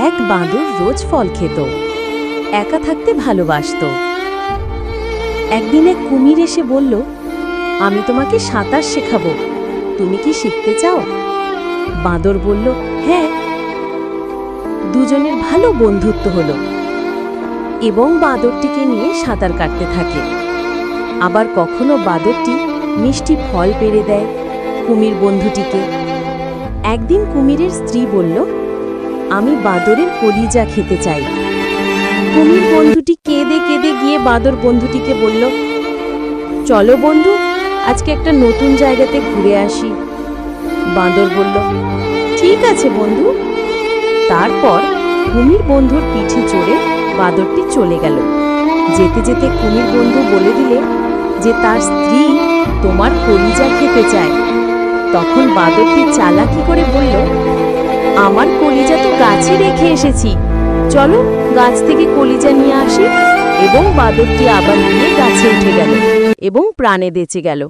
এক বাঁদর রোজ ফল খেত, একা থাকতে ভালোবাসত। একদিন এক কুমির এসে বলল, আমি তোমাকে সাঁতার শেখাবো, তুমি কি শিখতে চাও? বাঁদর বলল, হ্যাঁ। দুজনের ভালো বন্ধুত্ব হলো এবং বাঁদরটিকে নিয়ে সাঁতার কাটতে থাকে। আবার কখনো বাঁদরটি মিষ্টি ফল পেড়ে দেয় কুমির বন্ধুটিকে। একদিন কুমিরের স্ত্রী বলল, আমি বাঁদরের কলিজা খেতে চাই। কুমির বন্ধুটি কেঁদে কেঁদে গিয়ে বাঁদর বন্ধুটিকে বলল, চলো বন্ধু, আজকে একটা নতুন জায়গাতে ঘুরে আসি। বাঁদর বলল, ঠিক আছে বন্ধু। তারপর কুমির বন্ধুর পিঠে চড়ে বাঁদরটি চলে গেল। যেতে যেতে কুমির বন্ধু বলে দিলে যে তার স্ত্রী তোমার কলিজা খেতে চায়। তখন বাঁদরটি চালাকি করে বলল, আমার কলিজা তো গাছে রেখে এসেছি, চলো গাছ থেকে কলিজা নিয়ে আসি। এবং বাঁদরটি আবার নিয়ে গাছে উঠে গেল এবং প্রাণে বেঁচে গেল।